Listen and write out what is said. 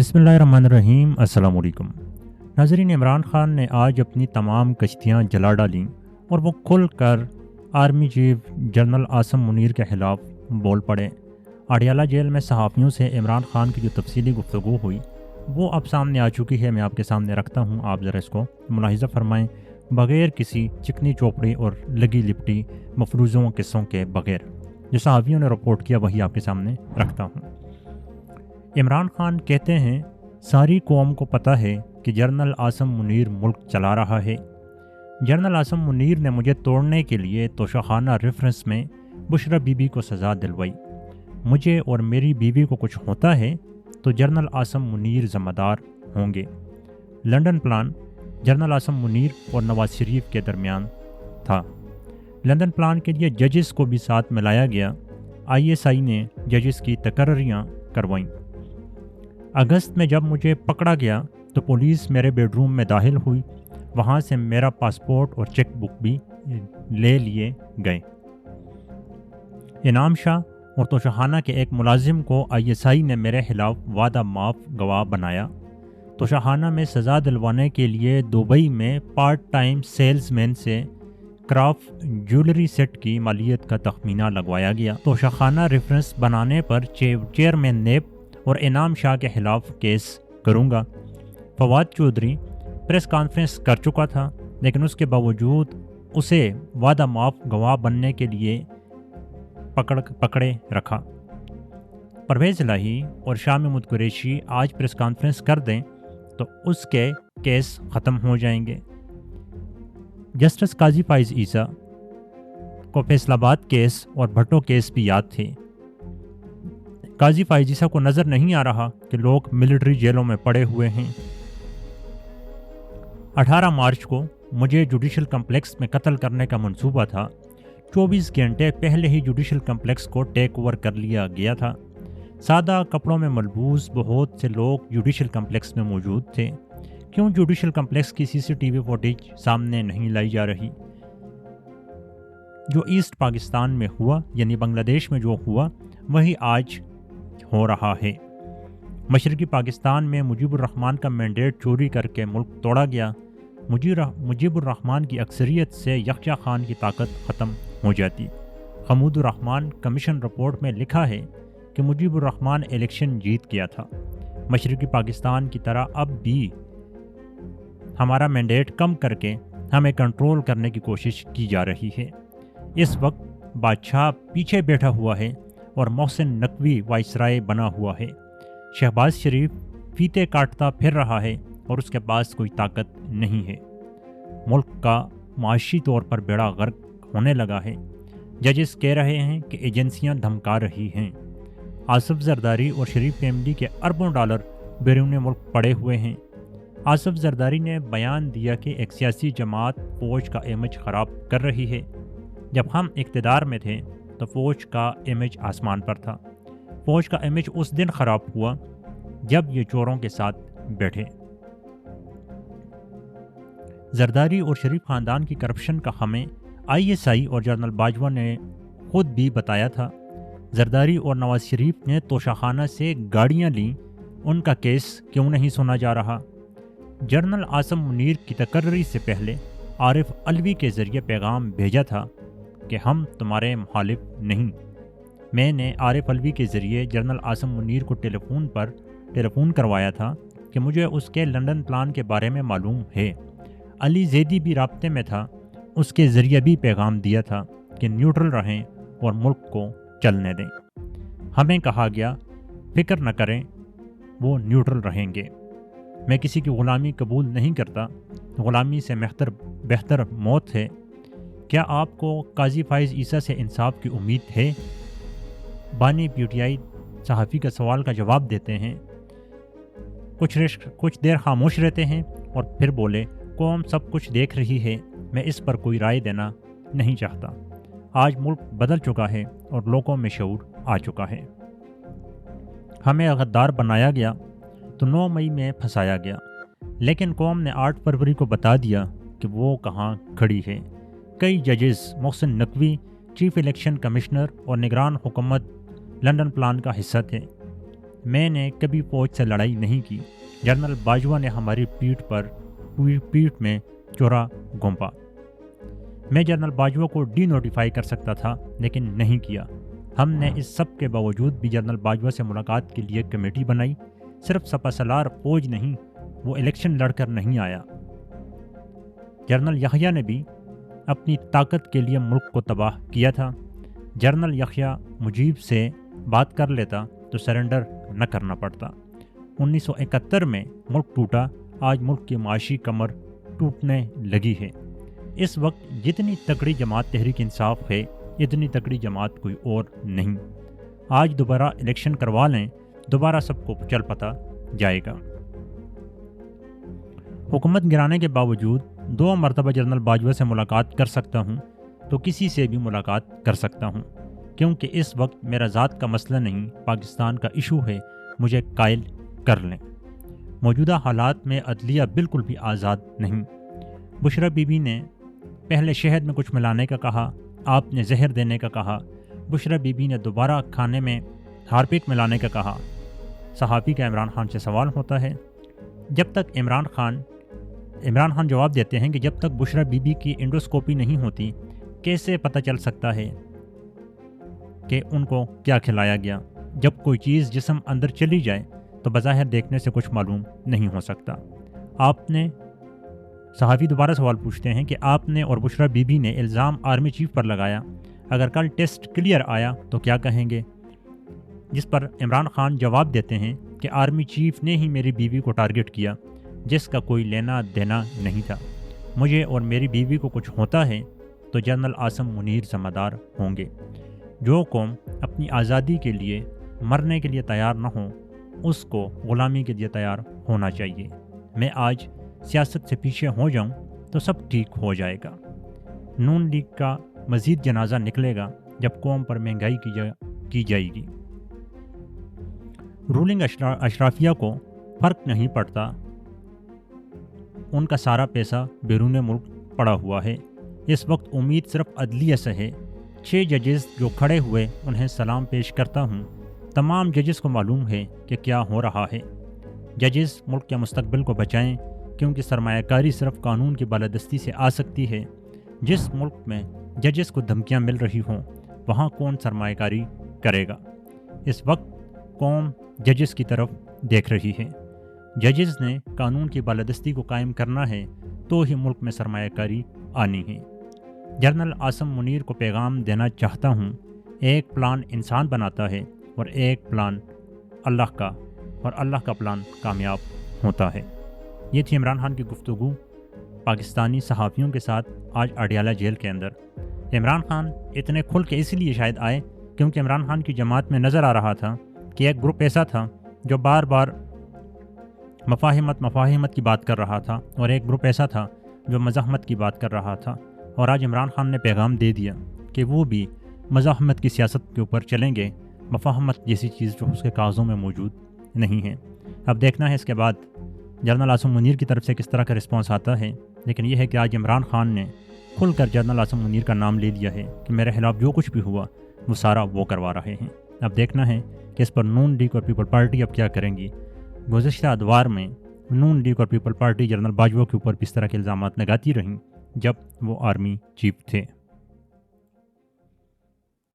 बिस्मिल्लाहिर्रहमानिर्रहीम। अस्सलाम वालेकुम नाज़रीन, इमरान ख़ान ने आज अपनी तमाम कश्तियाँ जला डालीं और वो खुल कर army chief general Asim Munir के ख़िलाफ़ बोल पड़े। अडियाला जेल में सहाफ़ियों से इमरान ख़ान की जो तफसीली गुफ्तगू हुई वो अब सामने आ चुकी है। मैं आपके सामने रखता हूँ, आप ज़रा इसको मुलाहिज़ा फरमाएँ, बग़ैर किसी चिकनी चोपड़ी और लगी लिपटी मफरूज़ों किस्सों के बग़ैर। जो सहाफ़ियों ने रिपोर्ट किया वही आपके सामने रखता हूँ। इमरान ख़ान कहते हैं, सारी कौम को पता है कि जनरल आसिम मुनीर मुल्क चला रहा है। जनरल आसिम मुनीर ने मुझे तोड़ने के लिए तोशाखाना रेफरेंस में बुशरा बीबी को सज़ा दिलवाई। मुझे और मेरी बीवी को कुछ होता है तो जनरल आसिम मुनीर ज़िम्मेदार होंगे। London plan general Asim Munir और नवाज शरीफ के दरमियान था। लंदन प्लान के लिए जजेस को भी साथ मिलाया गया। ISI ने जजेस की तकर्रियाँ करवाईं। अगस्त में जब मुझे पकड़ा गया तो पुलिस मेरे बेडरूम में दाखिल हुई। वहाँ से मेरा पासपोर्ट और चेक बुक भी ले लिए गए। इनाम शाह और तोशाखाना के एक मुलाजिम को ISI ने मेरे खिलाफ वादा माफ़ गवाह बनाया। तोशाखाना में सज़ा दिलवाने के लिए दुबई में पार्ट टाइम सेल्समैन से क्राफ्ट ज्वेलरी सेट की मालियत का तखमीना लगवाया गया। तोशाखाना रेफरेंस बनाने पर चेयरमैन नेब और इनाम शाह के खिलाफ केस करूंगा। फवाद चौधरी प्रेस कॉन्फ्रेंस कर चुका था, लेकिन उसके बावजूद उसे वादा माफ़ गवाह बनने के लिए पकड़े रखा। परवेज़ इलाही और शाह महमूद कुरैशी आज प्रेस कॉन्फ्रेंस कर दें तो उसके केस ख़त्म हो जाएंगे। जस्टिस काजी फाइज ईसा को फैसलाबाद केस और भट्टो केस भी याद थे। काजी फाइज ईसा को नज़र नहीं आ रहा कि लोग मिलिट्री जेलों में पड़े हुए हैं। 18 मार्च को मुझे जुडिशल कम्प्लेक्स में कत्ल करने का मंसूबा था। 24 घंटे पहले ही जुडिशल कम्प्लेक्स को टेक ओवर कर लिया गया था। सादा कपड़ों में मलबूस बहुत से लोग जुडिशल कम्प्लेक्स में मौजूद थे। क्यों जुडिशल कम्प्लेक्स की CCTV फुटेज सामने नहीं लाई जा रही? जो ईस्ट पाकिस्तान में हुआ यानी बांग्लादेश में जो हुआ वही आज हो रहा है। मशरकी पाकिस्तान में मुजीबुर रहमान का मैंडेट चोरी करके मुल्क तोड़ा गया। मुजीबुर रहमान की अक्सरियत से यकजा खान की ताकत ख़त्म हो जाती। हमूदुर रहमान कमीशन रिपोर्ट में लिखा है कि मुजीबुर रहमान इलेक्शन जीत गया था। मशरकी पाकिस्तान की तरह अब भी हमारा मैंडेट कम करके हमें कंट्रोल करने की कोशिश की जा रही है। इस वक्त बादशाह पीछे बैठा हुआ है और मोहसिन नकवी वाइसराय बना हुआ है। शहबाज शरीफ फीते काटता फिर रहा है और उसके पास कोई ताकत नहीं है। मुल्क का माशी तौर पर बेड़ा गर्क होने लगा है। जजेस कह रहे हैं कि एजेंसियां धमका रही हैं। आसिफ जरदारी और शरीफ फैमिली के अरबों डॉलर बैरून मुल्क पड़े हुए हैं। आसिफ जरदारी ने बयान दिया कि एक सियासी जमात फ़ौज का इमेज ख़राब कर रही है। जब हम इक़्तिदार में थे तो फ़ौज का इमेज आसमान पर था। फ़ौज का इमेज उस दिन ख़राब हुआ जब ये चोरों के साथ बैठे। जरदारी और शरीफ ख़ानदान की करप्शन का हमें ISI और जनरल बाजवा ने खुद भी बताया था। जरदारी और नवाज शरीफ ने तोशाखाना से गाड़ियाँ लीं, उनका केस क्यों नहीं सुना जा रहा? जनरल आसिम मुनीर की तकर्री से पहले आरिफ अलवी के ज़रिए पैगाम भेजा था कि हम तुम्हारे मुखालिफ नहीं। मैंने आरिफ अलवी के ज़रिए जनरल आसिम मुनीर को टेलीफोन करवाया था कि मुझे उसके लंदन प्लान के बारे में मालूम है। अली जैदी भी राब्ते में था, उसके ज़रिए भी पैगाम दिया था कि न्यूट्रल रहें और मुल्क को चलने दें। हमें कहा गया फ़िक्र न करें, वो न्यूट्रल रहेंगे। मैं किसी की ग़ुलामी कबूल नहीं करता। ग़ुलामी से बेहतर मौत है। क्या आपको काजी फाइज ईसा से इंसाफ की उम्मीद है? बानी PTI सहाफ़ी का सवाल का जवाब देते हैं। कुछ देर खामोश रहते हैं और फिर बोले, कौम सब कुछ देख रही है, मैं इस पर कोई राय देना नहीं चाहता। आज मुल्क बदल चुका है और लोगों में शऊर आ चुका है। हमें गद्दार बनाया गया तो 9 मई में फंसाया गया, लेकिन कौम ने 8 फरवरी को बता दिया कि वो कहाँ खड़ी है। कई जजेस Mohsin Naqvi, chief election commissioner और निगरान हुकूमत लंदन प्लान का हिस्सा थे। میں نے کبھی فوج سے لڑائی نہیں کی۔ جنرل باجوہ نے ہماری پیٹھ میں چورا گھونپا۔ میں جنرل باجوہ کو ڈی نوٹیفائی کر سکتا تھا لیکن نہیں کیا۔ ہم نے اس سب کے باوجود بھی جنرل باجوہ سے ملاقات کے لیے کمیٹی بنائی۔ صرف سپہ سالار فوج نہیں، وہ الیکشن لڑ کر نہیں آیا۔ جنرل یحییٰ نے بھی اپنی طاقت کے لیے ملک کو تباہ کیا تھا۔ جنرل یحییٰ مجیب سے بات کر لیتا تو سرنڈر نہ کرنا پڑتا۔ 1971 میں ملک ٹوٹا، آج ملک کی معاشی کمر ٹوٹنے لگی ہے۔ اس وقت جتنی تکڑی جماعت تحریک انصاف ہے، اتنی تکڑی جماعت کوئی اور نہیں۔ آج دوبارہ الیکشن کروا لیں، دوبارہ سب کو چل پتا جائے گا۔ حکومت گرانے کے باوجود 2 مرتبہ جنرل باجوہ سے ملاقات کر سکتا ہوں تو کسی سے بھی ملاقات کر سکتا ہوں، کیونکہ اس وقت میرا ذات کا مسئلہ نہیں، پاکستان کا ایشو ہے۔ مجھے قائل کر لیں۔ موجودہ حالات میں عدلیہ بالکل بھی آزاد نہیں۔ بشرا بی بی نے پہلے شہد میں کچھ ملانے کا کہا، آپ نے زہر دینے کا کہا۔ بشرا بی بی نے دوبارہ کھانے میں ہارپک ملانے کا کہا۔ صحافی کا عمران خان سے سوال ہوتا ہے، جب تک عمران خان جواب دیتے ہیں کہ جب تک بشرا بی بی کی انڈوسکوپی نہیں ہوتی کیسے پتہ چل سکتا ہے کہ ان کو کیا کھلایا گیا؟ جب کوئی چیز جسم اندر چلی جائے تو بظاہر دیکھنے سے کچھ معلوم نہیں ہو سکتا۔ صحافی دوبارہ سوال پوچھتے ہیں کہ آپ نے اور بشرا بی بی نے الزام آرمی چیف پر لگایا، اگر کل ٹیسٹ کلیئر آیا تو کیا کہیں گے؟ جس پر عمران خان جواب دیتے ہیں کہ آرمی چیف نے ہی میری بیوی کو ٹارگٹ کیا، جس کا کوئی لینا دینا نہیں تھا۔ مجھے اور میری بیوی کو کچھ ہوتا ہے تو جنرل عاصم منیر ذمہ دار ہوں گے۔ جو قوم اپنی آزادی کے لیے مرنے کے لیے تیار نہ ہو، اس کو غلامی کے لیے تیار ہونا چاہیے۔ میں آج سیاست سے پیچھے ہو جاؤں تو سب ٹھیک ہو جائے گا۔ نون لیگ کا مزید جنازہ نکلے گا جب قوم پر مہنگائی کی جائے گی۔ رولنگ اشرافیہ کو فرق نہیں پڑتا، ان کا سارا پیسہ بیرون ملک پڑا ہوا ہے۔ اس وقت امید صرف عدلیہ سے ہے۔ 6 ججز جو کھڑے ہوئے انہیں سلام پیش کرتا ہوں۔ تمام ججز کو معلوم ہے کہ کیا ہو رہا ہے۔ ججز ملک کے مستقبل کو بچائیں، کیونکہ سرمایہ کاری صرف قانون کی بالادستی سے آ سکتی ہے۔ جس ملک میں ججز کو دھمکیاں مل رہی ہوں وہاں کون سرمایہ کاری کرے گا؟ اس وقت قوم ججز کی طرف دیکھ رہی ہے۔ ججز نے قانون کی بالادستی کو قائم کرنا ہے تو ہی ملک میں سرمایہ کاری آنی ہے۔ جنرل عاصم منیر کو پیغام دینا چاہتا ہوں، ایک پلان انسان بناتا ہے اور ایک پلان اللہ کا، اور اللہ کا پلان کامیاب ہوتا ہے۔ یہ تھی عمران خان کی گفتگو پاکستانی صحافیوں کے ساتھ آج اڈیالہ جیل کے اندر۔ عمران خان اتنے کھل کے اس لیے شاید آئے کیونکہ عمران خان کی جماعت میں نظر آ رہا تھا کہ ایک گروپ ایسا تھا جو بار بار مفاہمت کی بات کر رہا تھا، اور ایک گروپ ایسا تھا جو مزاحمت کی بات کر رہا تھا، اور آج عمران خان نے پیغام دے دیا کہ وہ بھی مزاحمت کی سیاست کے اوپر چلیں گے، مفاہمت جیسی چیز جو اس کے کاغذوں میں موجود نہیں ہے۔ اب دیکھنا ہے اس کے بعد جنرل عاصم منیر کی طرف سے کس طرح کا رسپانس آتا ہے، لیکن یہ ہے کہ آج عمران خان نے کھل کر جنرل عاصم منیر کا نام لے لیا ہے کہ میرے خلاف جو کچھ بھی ہوا وہ سارا وہ کروا رہے ہیں۔ اب دیکھنا ہے کہ اس پر نون لیگ اور پیپل پارٹی اب کیا کریں گی۔ گزشتہ ادوار میں نون لیگ اور پیپل پارٹی جنرل باجوہ کے اوپر بھی اس طرح کے الزامات لگاتی رہیں جب وہ آرمی چیف تھے۔